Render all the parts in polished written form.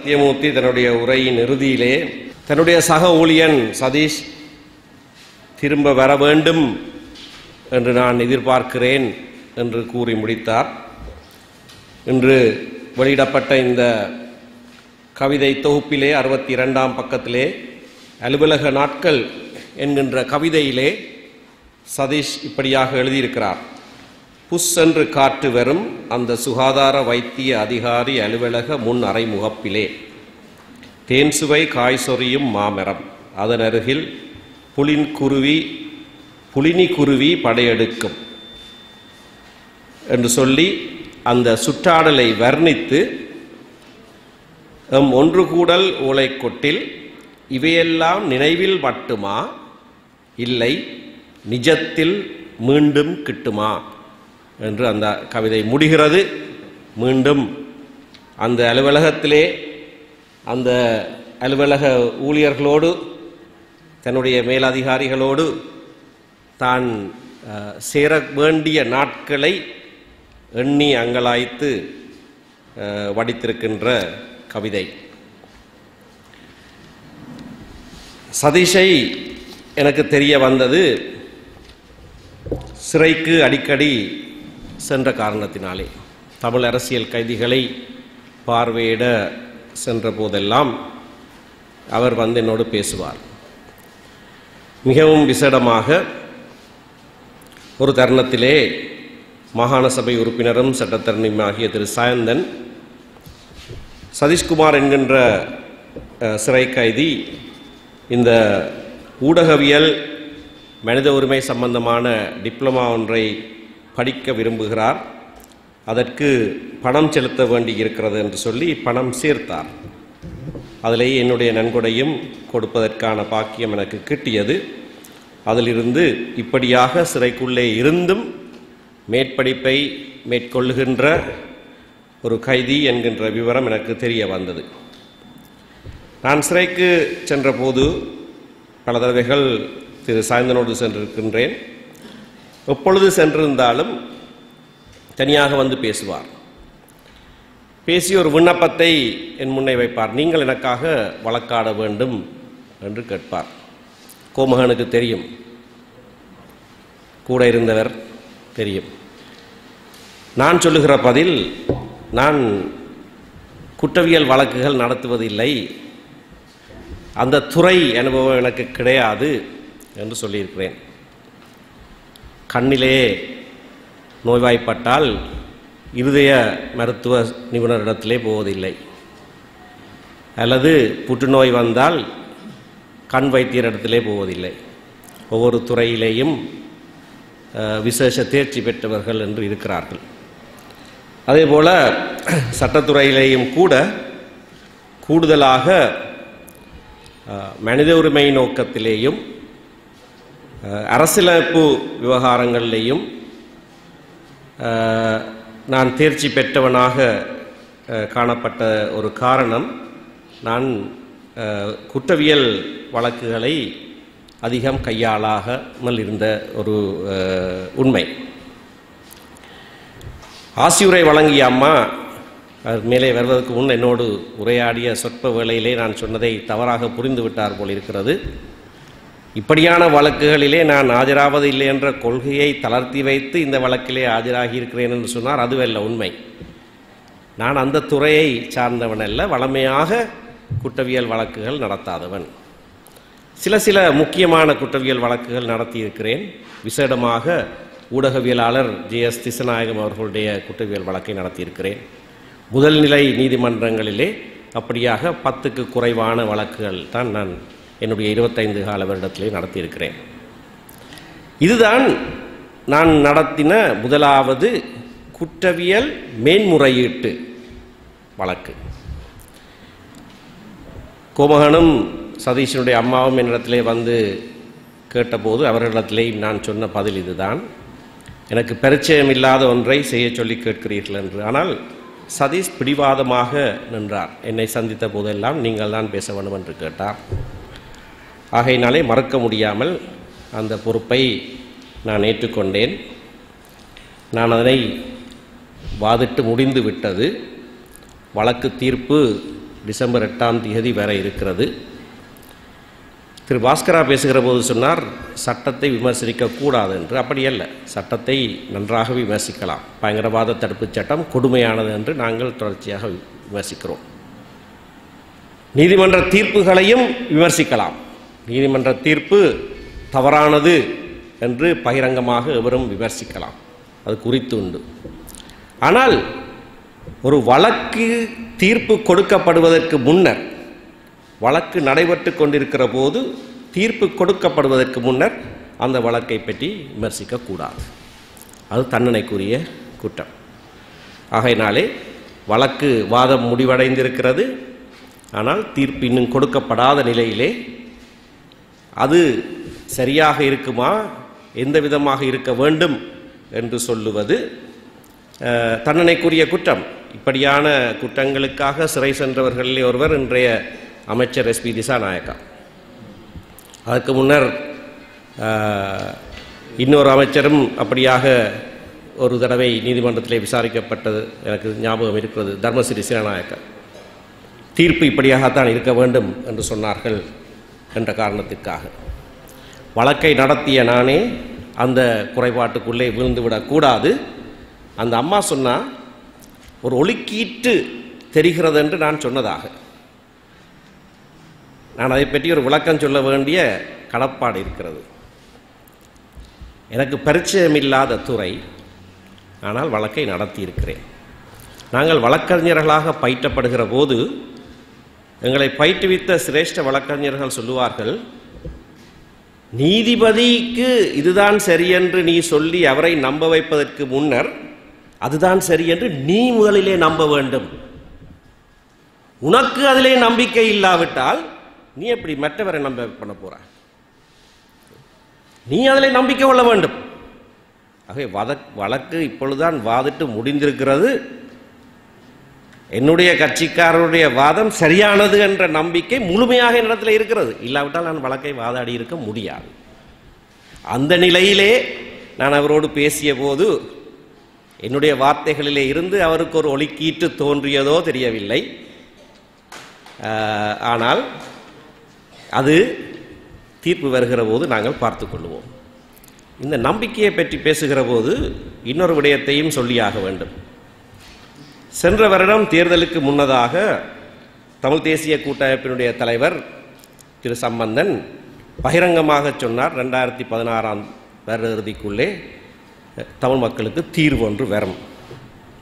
சத்தியமூர்த்தி தன்னுடைய உரையின் இறுதியிலே தன்னுடைய சக ஊழியன் சதீஷ் திரும்ப வர வேண்டும் என்று நான் எதிர்பார்க்கிறேன் என்று கூறி முடித்தார். இன்று வெளியிடப்பட்ட இந்த கவிதை தொகுப்பிலே 62ஆம் பக்கத்திலே அலுவலக நாட்கள் என்கின்ற கவிதையிலே சதீஷ் இப்படியாக எழுதியிருக்கிறார். புஷ் என்று காற்று வரும் அந்த சுகாதார வைத்திய அதிகாரி அலுவலக முன் அறைமுகப்பிலே தேன் சுவை காய் சொரியும் மாமரம், அதன் அருகில் புலினி குருவி படையெடுக்கும் என்று சொல்லி அந்த சுற்றாடலை வர்ணித்து ஒன்று கூடல் ஓலை கொட்டில் இவையெல்லாம் நினைவில் மட்டுமா, இல்லை நிஜத்தில் மீண்டும் கிட்டுமா என்று அந்த கவிதை முடிகிறது. மீண்டும் அந்த அலுவலகத்திலே அந்த அலுவலக ஊழியர்களோடு தன்னுடைய மேலதிகாரிகளோடு தான் சேர வேண்டிய நாட்களை எண்ணி அங்கலாய்த்து வடித்திருக்கின்ற கவிதை. சதீஷை எனக்கு தெரிய வந்தது சிறைக்கு அடிக்கடி சென்ற காரணத்தினாலே. தமிழ் அரசியல் கைதிகளை பார்வையிட சென்ற போதெல்லாம் அவர் வந்து என்னோடு பேசுவார். மிகவும் விசேடமாக ஒரு தருணத்திலே மாகாண சபை உறுப்பினரும் சட்டத்தரணியுமாகிய திரு சாயந்தன் சதீஷ்குமார் என்கின்ற சிறை கைதி இந்த ஊடகவியல் மனித உரிமை சம்பந்தமான டிப்ளமா ஒன்றை படிக்க விரும்புகிறார், அதற்கு பணம் செலுத்த வேண்டி இருக்கிறது என்று சொல்லி பணம் சேர்த்தார். அதிலேயே என்னுடைய நன்கொடையும் கொடுப்பதற்கான பாக்கியம் எனக்கு கிட்டியது. அதிலிருந்து இப்படியாக சிறைக்குள்ளே இருந்தும் மேற்படிப்பை மேற்கொள்ளுகின்ற ஒரு கைதி என்கின்ற விவரம் எனக்கு தெரிய வந்தது. நான் சிறைக்கு சென்ற போது பல தடவைகள் திரு சாயந்தனோடு சென்றிருக்கின்றேன். எப்பொழுது சென்றிருந்தாலும் தனியாக வந்து பேசுவார். பேசி ஒரு விண்ணப்பத்தை என் முன்னே வைப்பார். நீங்கள் எனக்காக வழக்காட வேண்டும் என்று கேட்பார். கோமகனுக்கு தெரியும், கூட இருந்தவர் தெரியும். நான் சொல்லுகிற பதில், நான் குற்றவியல் வழக்குகள் நடத்துவதில்லை, அந்த துறை அனுபவம் எனக்கு கிடையாது என்று சொல்லியிருக்கிறேன். கண்ணிலே நோய்வாய்ப்பட்டால் இருதய மருத்துவ நிபுணரிடத்திலே போவதில்லை, அல்லது புற்றுநோய் வந்தால் கண் வைத்தியரிடத்திலே போவதில்லை. ஒவ்வொரு துறையிலேயும் விசேஷ தேர்ச்சி பெற்றவர்கள் என்று இருக்கிறார்கள். அதேபோல சட்டத்துறையிலேயும் கூட கூடுதலாக மனித உரிமை நோக்கத்திலேயும் அரசியலமைப்பு விவகாரங்களிலேயும் நான் தேர்ச்சி பெற்றவனாக காணப்பட்ட ஒரு காரணம், நான் குற்றவியல் வழக்குகளை அதிகம் கையாளாமல் இருந்த ஒரு உண்மை. ஆசியுரை வழங்கிய அம்மா மேலே வருவதற்கு முன் என்னோடு உரையாடிய சொற்ப வேளையிலே நான் சொன்னதை தவறாக புரிந்து விட்டார் போல் இருக்கிறது. இப்படியான வழக்குகளிலே நான் ஆஜராவது இல்லை என்ற கொள்கையை தளர்த்தி வைத்து இந்த வழக்கிலே ஆஜராகி இருக்கிறேன் என்று சொன்னார். அதுவல்ல உண்மை. நான் அந்த துறையை சார்ந்தவன் அல்ல, வளமையாக குற்றவியல் வழக்குகள் நடத்தாதவன். சில முக்கியமான குற்றவியல் வழக்குகள் நடத்தியிருக்கிறேன். விசேடமாக ஊடகவியலாளர் JS திசநாயகம் அவர்களுடைய குற்றவியல் வழக்கை நடத்தியிருக்கிறேன். முதல் நிலை நீதிமன்றங்களிலே அப்படியாக 10க்கு குறைவான வழக்குகள் தான் நான் என்னுடைய 25 கால வருடத்திலே நடத்தியிருக்கிறேன். இதுதான் நான் நடத்தின முதலாவது குற்றவியல் மேன்முறையீட்டு வழக்கு. கோமகனும் சதீஷனுடைய அம்மாவும் என்னிடத்திலே வந்து கேட்டபோது அவர்களிடத்திலேயும் நான் சொன்ன பதில் இதுதான். எனக்கு பரிச்சயம் இல்லாத ஒன்றை செய்ய சொல்லி கேட்கிறீர்கள் என்று. ஆனால் சதீஷ் பிடிவாதமாக நின்றார். என்னை சந்தித்த போதெல்லாம் நீங்கள் தான் பேச வேண்டும் என்று கேட்டார். ஆகையினாலே மறக்க முடியாமல் அந்த பொறுப்பை நான் ஏற்றுக்கொண்டேன். நான் அதனை வாதிட்டு முடிந்து விட்டது. வழக்கு தீர்ப்பு டிசம்பர் 8ஆம் தேதி வர இருக்கிறது. திரு பாஸ்கரா பேசுகிற போது சொன்னார் சட்டத்தை விமர்சிக்கக்கூடாது என்று. அப்படி அல்ல, சட்டத்தை நன்றாக விமர்சிக்கலாம். பயங்கரவாத தடுப்புச் சட்டம் கொடுமையானது என்று நாங்கள் தொடர்ச்சியாக விமர்சிக்கிறோம். நீதிமன்ற தீர்ப்புகளையும் விமர்சிக்கலாம். நீதிமன்ற தீர்ப்பு தவறானது என்று பகிரங்கமாக எவரும் விமர்சிக்கலாம், அது குறித்து உண்டு. ஆனால் ஒரு வழக்கு தீர்ப்பு கொடுக்கப்படுவதற்கு முன்னர், வழக்கு நடைபெற்று கொண்டிருக்கிற போது தீர்ப்பு கொடுக்கப்படுவதற்கு முன்னர் அந்த வழக்கை பற்றி விமர்சிக்கக்கூடாது. அது தண்டனைக்குரிய குற்றம். ஆகையினாலே வழக்கு வாதம் முடிவடைந்திருக்கிறது. ஆனால் தீர்ப்பு இன்னும் கொடுக்கப்படாத நிலையிலே அது சரியாக இருக்குமா, எந்த விதமாக இருக்க வேண்டும் என்று சொல்லுவது தண்டனைக்குரிய குற்றம். இப்படியான குற்றங்களுக்காக சிறை சென்றவர்களிலே ஒருவர் இன்றைய அமைச்சர் SP திசாநாயக்கா. அதற்கு முன்னர் இன்னொரு அமைச்சரும் அப்படியாக ஒரு தடவை நீதிமன்றத்திலே விசாரிக்கப்பட்டது எனக்கு ஞாபகம் இருக்கிறது, தர்மசிறி சிறநாயக்கா. தீர்ப்பு இப்படியாகத்தான் இருக்க வேண்டும் என்று சொன்னார்கள் என்ற காரணத்திற்காக. வழக்கை நடத்திய நானே அந்த குறைபாட்டுக்குள்ளே விழுந்துவிடக்கூடாது. அந்த அம்மா சொன்னால் ஒரு ஒளிக்கீட்டு தெரிகிறது என்று நான் சொன்னதாக. நான் அதை பற்றி ஒரு விளக்கம் சொல்ல வேண்டிய கடப்பாடு இருக்கிறது. எனக்கு பரிச்சயமில்லாத துறை, ஆனால் வழக்கை நடத்தியிருக்கிறேன். நாங்கள் வழக்கறிஞர்களாக பயிற்றப்படுகிற போது எங்களை பயிற்றுவித்த சிரேஷ்ட வழக்கறிஞர்கள் சொல்லுவார்கள், நீதிபதிக்கு இதுதான் சரியென்று நீ சொல்லி அவரை நம்ப வைப்பதற்கு முன்னர் அதுதான் சரி என்று நீ முதலிலே நம்ப வேண்டும். உனக்கு அதிலே நம்பிக்கை இல்லாவிட்டால் நீ எப்படி மற்றவரை நம்ப பண்ண போற? நீ அதிலே நம்பிக்கை கொள்ள வேண்டும். ஆகவே வழக்கு இப்பொழுதுதான் வாதிட்டு முடிந்திருக்கிறது. என்னுடைய கட்சிக்காரருடைய வாதம் சரியானது என்ற நம்பிக்கை முழுமையாக என்னிடத்தில் இருக்கிறது. இல்லாவிட்டால் நான் வழக்கை வாதாடி இருக்க முடியாது. அந்த நிலையிலே நான் அவரோடு பேசிய போது என்னுடைய வார்த்தைகளிலே இருந்து அவருக்கு ஒரு ஒளிக்கீட்டு தோன்றியதோ தெரியவில்லை. ஆனால் அது தீர்ப்பு வருகிற போது நாங்கள் பார்த்து கொள்வோம். இந்த நம்பிக்கையை பற்றி பேசுகிற போது இன்னொரு விடயத்தையும் சொல்லியாக வேண்டும். சென்ற வருடம் தேர்தலுக்கு முன்னதாக தமிழ் தேசிய கூட்டமைப்பினுடைய தலைவர் திரு சம்பந்தன் பகிரங்கமாக சொன்னார், 2016ஆம் வருட இறுதிக்குள்ளே தமிழ் மக்களுக்கு தீர்வு ஒன்று வரும்.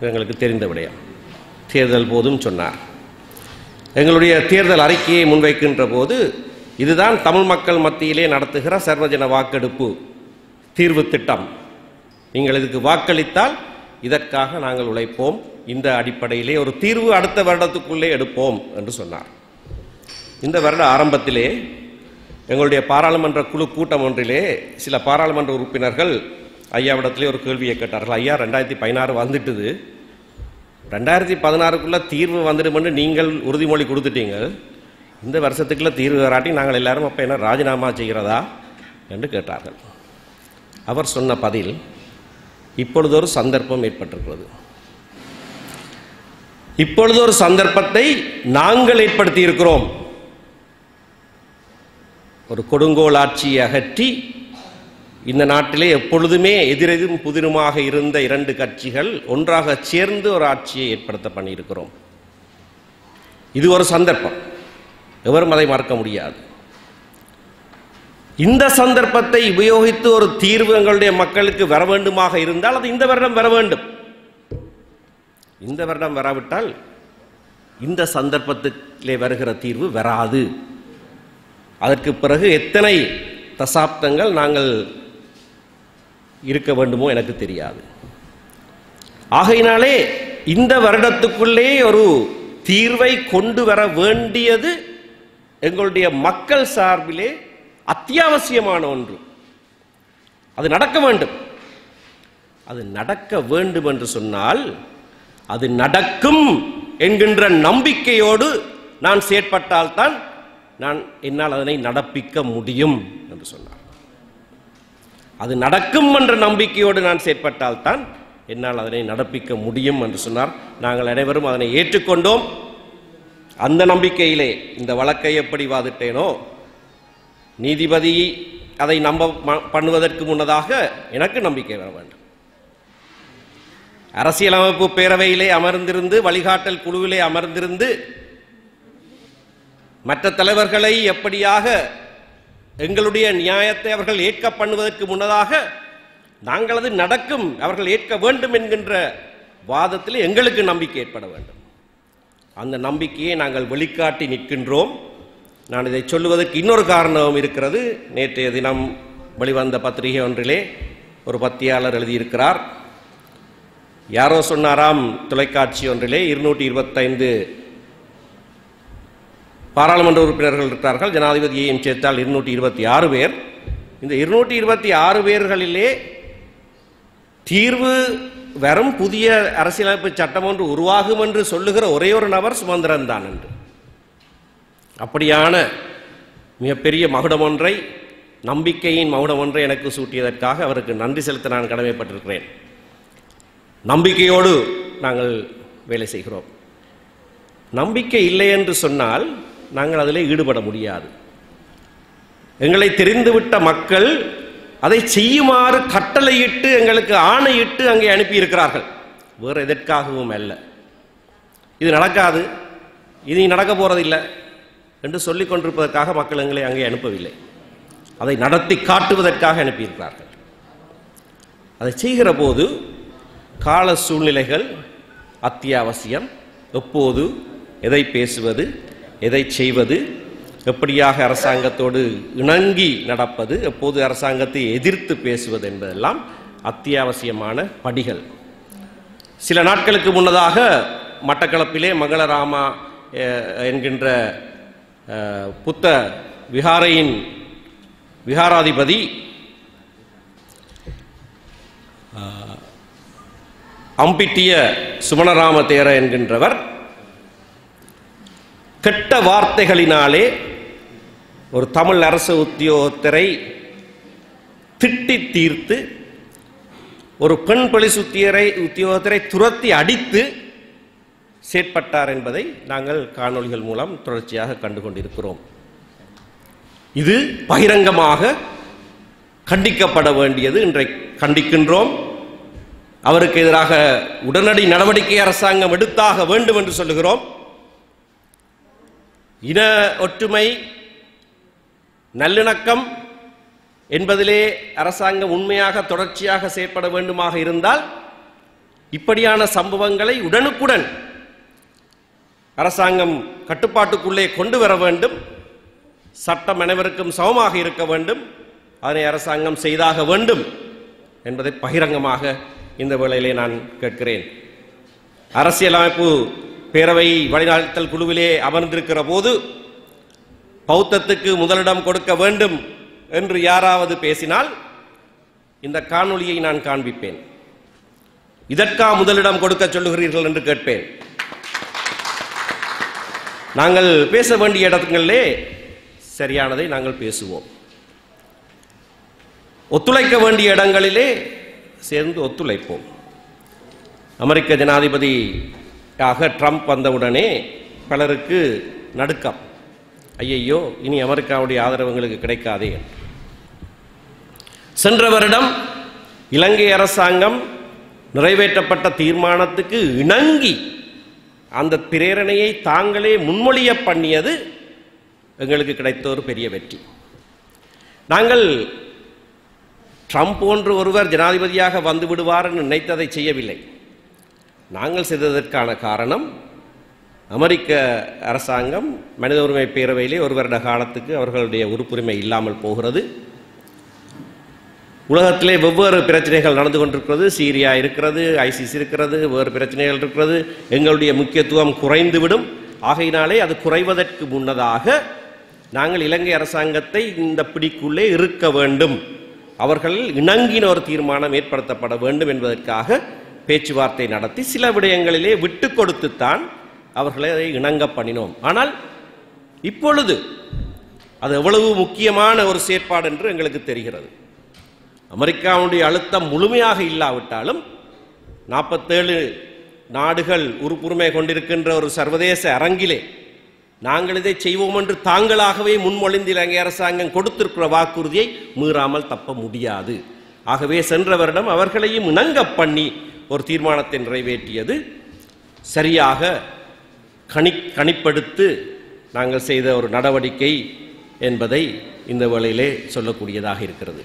எங்களுக்கு தெரிந்த விடயம். தேர்தல் போதும் சொன்னார். எங்களுடைய தேர்தல் அறிக்கையை முன்வைக்கின்ற போது இதுதான் தமிழ் மக்கள் மத்தியிலே நடத்துகிற சர்வஜன வாக்கெடுப்பு தீர்வு திட்டம். நீங்கள் இதுக்கு வாக்களித்தால் இதற்காக நாங்கள் உழைப்போம். இந்த அடிப்படையிலே ஒரு தீர்வு அடுத்த வருடத்துக்குள்ளே எடுப்போம் என்று சொன்னார். இந்த வருட ஆரம்பத்திலே எங்களுடைய பாராளுமன்ற குழு கூட்டம் ஒன்றிலே சில பாராளுமன்ற உறுப்பினர்கள் ஐயாவிடத்திலே ஒரு கேள்வியை கேட்டார்கள். ஐயா, 2016 வந்துட்டுது, 2016க்குள்ளே தீர்வு வந்துடும் என்று நீங்கள் உறுதிமொழி கொடுத்துட்டீங்க. இந்த வருஷத்துக்குள்ளே தீர்வு வராட்டி நாங்கள் எல்லாரும் அப்போ என்ன ராஜினாமா செய்கிறதா என்று கேட்டார்கள். அவர் சொன்ன பதில், இப்பொழுது ஒரு சந்தர்ப்பம் ஏற்பட்டிருக்கிறது. இப்பொழுது ஒரு சந்தர்ப்பத்தை நாங்கள் ஏற்படுத்தி இருக்கிறோம். ஒரு கொடுங்கோல் ஆட்சியை அகற்றி இந்த நாட்டிலே எப்பொழுதுமே எதிரெதும் புதிருமாக இருந்த இரண்டு கட்சிகள் ஒன்றாக சேர்ந்து ஒரு ஆட்சியை ஏற்படுத்த பண்ணியிருக்கிறோம். இது ஒரு சந்தர்ப்பம், எவரும் அதை மறக்க முடியாது. இந்த சந்தர்ப்பத்தை உபயோகித்து ஒரு தீர்வு எங்களுடைய மக்களுக்கு வர வேண்டுமாக இருந்தால் அது இந்த வருடம் வர வேண்டும். இந்த வருடம் வராவிட்டால் இந்த சந்தர்ப்பத்திலே வருகிற தீர்வு வராது. அதற்கு பிறகு எத்தனை தசாப்தங்கள் நாங்கள் இருக்க வேண்டுமோ எனக்கு தெரியாது. ஆகையினாலே இந்த வருடத்துக்குள்ளே ஒரு தீர்வை கொண்டு வர வேண்டியது எங்களுடைய மக்கள் சார்பிலே அத்தியாவசியமான ஒன்று. அது நடக்க வேண்டும். அது நடக்க வேண்டும் என்று சொன்னால் அது நடக்கும் என்கின்ற நம்பிக்கையோடு நான் செயற்பட்டால்தான் என்னால் அதனை நடப்பிக்க முடியும் என்று சொன்னார். அது நடக்கும் என்ற நம்பிக்கையோடு நான் செயற்பட்டால்தான் என்னால் அதனை நடப்பிக்க முடியும் என்று சொன்னார். நாங்கள் அனைவரும் அதனை ஏற்றுக்கொண்டோம். அந்த நம்பிக்கையிலே இந்த வழக்கை எப்படி வாதிட்டேனோ, நீதிபதி அதை பண்ணுவதற்கு முன்னதாக எனக்கு நம்பிக்கை வர வேண்டும். அரசியலமைப்பு பேரவையிலே அமர்ந்திருந்து, வழிகாட்டல் குழுவிலே அமர்ந்திருந்து, மற்ற தலைவர்களை எப்படியாக எங்களுடைய நியாயத்தை அவர்கள் ஏற்க பண்ணுவதற்கு முன்னதாக நாங்கள் அது நடக்கும், அவர்கள் ஏற்க வேண்டும் என்கின்ற வாதத்தில் எங்களுக்கு நம்பிக்கை ஏற்பட வேண்டும். அந்த நம்பிக்கையை நாங்கள் வெளிக்காட்டி நிற்கின்றோம். நான் இதை சொல்லுவதற்கு இன்னொரு காரணமும் இருக்கிறது. நேற்றைய தினம் வெளிவந்த பத்திரிகை ஒன்றிலே ஒரு பத்தியாளர் எழுதியிருக்கிறார். யாரோ சொன்னாராம், தொலைக்காட்சி ஒன்றிலே 225 பாராளுமன்ற உறுப்பினர்கள் இருக்கிறார்கள், ஜனாதிபதியையும் சேர்த்தால் 226 பேர். இந்த 226 பேர்களிலே தீர்வு வரும் புதிய அரசியலமைப்பு சட்டம் ஒன்று உருவாகும் என்று சொல்லுகிற ஒரே ஒரு நபர் சுமந்திரன் தான் என்று. அப்படியான மிகப்பெரிய மகுடம் ஒன்றை, நம்பிக்கையின் மகுடம் ஒன்றை எனக்கு சூட்டியதற்காக அவருக்கு நன்றி செலுத்த நான் கடமைப்பட்டிருக்கிறேன். நம்பிக்கையோடு நாங்கள் வேலை செய்கிறோம். நம்பிக்கை இல்லை என்று சொன்னால் நாங்கள் அதில் ஈடுபட முடியாது. எங்களை தெரிந்துவிட்ட மக்கள் அதை செய்யுமாறு கட்டளையிட்டு எங்களுக்கு ஆணையிட்டு அங்கே அனுப்பியிருக்கிறார்கள், வேறு எதற்காகவும் அல்ல. இது நடக்காது, இது நடக்க போறதில்லை என்று சொல்லிக் கொண்டிருப்பதற்காக மக்கள் எங்களை அங்கே அனுப்பவில்லை, அதை நடத்தி காட்டுவதற்காக அனுப்பியிருக்கிறார்கள். அதை செய்கிற போது கால சூழ்நிலைகள் அத்தியாவசியம். எப்போது எதை பேசுவது, எதை செய்வது, எப்படியாக அரசாங்கத்தோடு இணங்கி நடப்பது, எப்போது அரசாங்கத்தை எதிர்த்து பேசுவது என்பதெல்லாம் அத்தியாவசியமான படிகள். சில நாட்களுக்கு முன்னதாக மட்டக்களப்பிலே மங்களராமா என்கின்ற புத்த விகாரையின் விகாராதிபதி அம்பிட்டிய சுமணராம தேர என்கின்றவர் கெட்ட வார்த்தைகளினாலே ஒரு தமிழ் அரசு உத்தியோகத்தரை திட்டி தீர்த்து, ஒரு பெண் போலீஸ் உத்தியோகத்தரை துரத்தி அடித்து செயற்பட்டார் என்பதை நாங்கள் காணொளிகள் மூலம் தொடர்ச்சியாக கண்டுகொண்டிருக்கிறோம். இது பகிரங்கமாக கண்டிக்கப்பட வேண்டியது. இன்றைக்கு கண்டிக்கின்றோம். அவருக்கு எதிராக உடனடி நடவடிக்கை அரசாங்கம் எடுத்தாக வேண்டும் என்று சொல்லுகிறோம். இன ஒற்றுமை, நல்லிணக்கம் என்பதிலே அரசாங்கம் உண்மையாக தொடர்ச்சியாக செயற்பட வேண்டுமாக இருந்தால் இப்படியான சம்பவங்களை உடனுக்குடன் அரசாங்கம் கட்டுப்பாட்டுக்குள்ளே கொண்டு வர வேண்டும். சட்டம் அனைவருக்கும் சமமாக இருக்க வேண்டும். அதனை அரசாங்கம் செய்தாக வேண்டும் என்பதை பகிரங்கமாக இந்த வேளையிலே நான் கேட்கிறேன். அரசியலமைப்பு பேரவை வழிநடத்தல் குழுவிலே அமர்ந்திருக்கிற போது பௌத்தத்துக்கு முதலிடம் கொடுக்க வேண்டும் என்று யாராவது பேசினால் இந்த காணொளியை நான் காண்பிப்பேன். இதற்கா முதலிடம் கொடுக்க சொல்லுகிறீர்கள் என்று கேட்பேன். நாங்கள் பேச வேண்டிய இடங்களிலே சரியானதை நாங்கள் பேசுவோம். ஒத்துழைக்க வேண்டிய இடங்களிலே சேர்ந்து ஒத்துழைப்போம். அமெரிக்க ஜனாதிபதியாக ட்ரம்ப் வந்தவுடனே பலருக்கு நடுக்கம். ஐயையோ, இனி அமெரிக்காவுடைய ஆதரவு எங்களுக்கு கிடைக்காதே. சென்ற வருடம் இலங்கை அரசாங்கம் நிறைவேற்றப்பட்ட தீர்மானத்துக்கு இணங்கி அந்த பிரேரணையை தாங்களே முன்மொழிய பண்ணியது எங்களுக்கு கிடைத்த ஒரு பெரிய வெற்றி. நாங்கள் ட்ரம்ப் போன்று ஒருவர் ஜனாதிபதியாக வந்து விடுவார் என்று நினைத்ததை செய்யவில்லை. நாங்கள் செய்ததற்கான காரணம், அமெரிக்க அரசாங்கம் மனித உரிமை பேரவையிலே ஒரு வருட காலத்துக்கு அவர்களுடைய உறுப்புரிமை இல்லாமல் போகிறது. உலகத்திலே வெவ்வேறு பிரச்சனைகள் நடந்து கொண்டிருக்கிறது. சீரியா இருக்கிறது, ஐசிஸ் இருக்கிறது, வேறு பிரச்சனைகள் இருக்கிறது. எங்களுடைய முக்கியத்துவம் குறைந்துவிடும். ஆகையினாலே அது குறைவதற்கு முன்னதாக நாங்கள் இலங்கை அரசாங்கத்தை இந்த பிடிக்குள்ளே இருக்க வேண்டும், அவர்கள் இணங்கின ஒரு தீர்மானம் ஏற்படுத்தப்பட வேண்டும் என்பதற்காக பேச்சுவார்த்தை நடத்தி சில விடயங்களிலே விட்டு கொடுத்துத்தான் அவர்களை அதை இணங்க பண்ணினோம். ஆனால் இப்பொழுது அது எவ்வளவு முக்கியமான ஒரு செயற்பாடு என்று எங்களுக்கு தெரிகிறது. அமெரிக்காவுடைய அழுத்தம் முழுமையாக இல்லாவிட்டாலும் 47 நாடுகள் உறுப்புரிமை கொண்டிருக்கின்ற ஒரு சர்வதேச அரங்கிலே நாங்கள் இதை செய்வோம் என்று தாங்களாகவே முன்மொழிந்து இலங்கை அரசாங்கம் கொடுத்திருக்கிற வாக்குறுதியை மீறாமல் தப்ப முடியாது. ஆகவே சென்ற வருடம் அவர்களையும் இணங்க பண்ணி ஒரு தீர்மானத்தை நிறைவேற்றியது சரியாக கணிப்படுத்து நாங்கள் செய்த ஒரு நடவடிக்கை என்பதை இந்த வேளையிலே சொல்லக்கூடியதாக இருக்கிறது.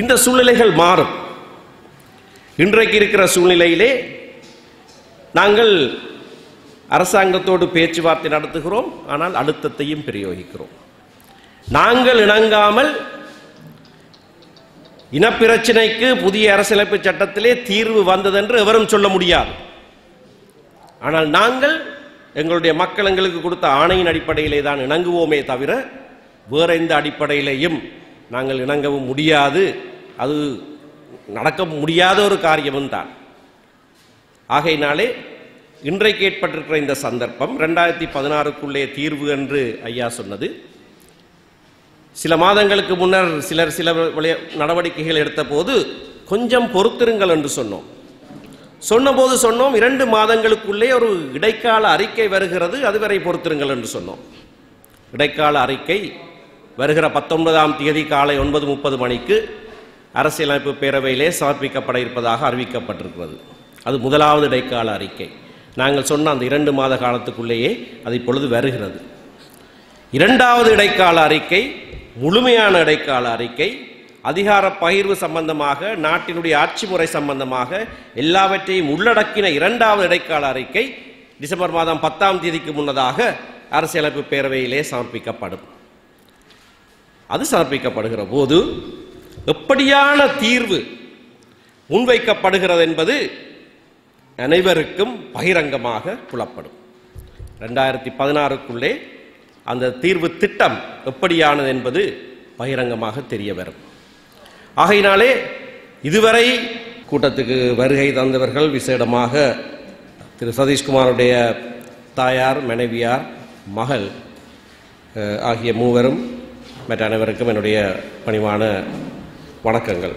இந்த சூழ்நிலைகள் மாறும். இன்றைக்கு இருக்கிற சூழ்நிலையிலே நாங்கள் அரசாங்கத்தோடு பேச்சுவார்த்தை நடத்துகிறோம், ஆனால் அழுத்தத்தையும் பிரயோகிக்கிறோம். நாங்கள் இணங்காமல் இனப்பிரச்சினைக்கு புதிய அரசியலமைப்பு சட்டத்திலே தீர்வு வந்ததென்று எவரும் சொல்ல முடியாது. ஆனால் நாங்கள் எங்களுடைய மக்கள் எங்களுக்கு கொடுத்த ஆணையின் அடிப்படையிலே தான் இணங்குவோமே தவிர வேற எந்த அடிப்படையிலேயும் நாங்கள் இணங்கவும் முடியாது. அது நடக்க முடியாத ஒரு காரியமும் தான். ஆகையினாலே இன்றைக்கு ஏற்பட்டிருக்கிற இந்த சந்தர்ப்பம் 2016க்குள்ளே தீர்வு என்று ஐயா சொன்னது. சில மாதங்களுக்கு முன்னர் சில நடவடிக்கைகள் எடுத்த போது கொஞ்சம் பொறுத்திருங்கள் என்று சொன்னபோது சொன்னோம் 2 மாதங்களுக்குள்ளே ஒரு இடைக்கால அறிக்கை வருகிறது, அதுவரை பொறுத்திருங்கள் என்று சொன்னோம். இடைக்கால அறிக்கை வருகிற 19ஆம் தேதி காலை 9:30 மணிக்கு அரசியலமைப்பு பேரவையிலே சமர்ப்பிக்கப்பட இருப்பதாக அறிவிக்கப்பட்டிருக்கிறது. அது முதலாவது இடைக்கால அறிக்கை. நாங்கள் சொன்ன அந்த 2 மாத காலத்துக்குள்ளேயே அது இப்பொழுது வருகிறது. 2வது இடைக்கால அறிக்கை முழுமையான இடைக்கால அறிக்கை, அதிகார பகிர்வு சம்பந்தமாக, நாட்டினுடைய ஆட்சி முறை சம்பந்தமாக எல்லாவற்றையும் உள்ளடக்கின 2வது இடைக்கால அறிக்கை டிசம்பர் மாதம் 10ஆம் தேதிக்கு முன்னதாக அரசியலமைப்பு பேரவையிலே சமர்ப்பிக்கப்படும். அது சமர்ப்பிக்கப்படுகிற போது எப்படியான தீர்வு முன்வைக்கப்படுகிறது என்பது அனைவருக்கும் பகிரங்கமாக புலப்படும். 2016க்குள்ளே அந்த தீர்வு திட்டம் எப்படியானது என்பது பகிரங்கமாக தெரிய வரும். ஆகையினாலே இதுவரை கூட்டத்துக்கு வருகை தந்தவர்கள், விசேடமாக திரு சதீஷ்குமாருடைய தாயார், மனைவியார், மகள் ஆகிய மூவரும் மற்ற அனைவருக்கும் என்னுடைய பணிவான வணக்கங்கள்.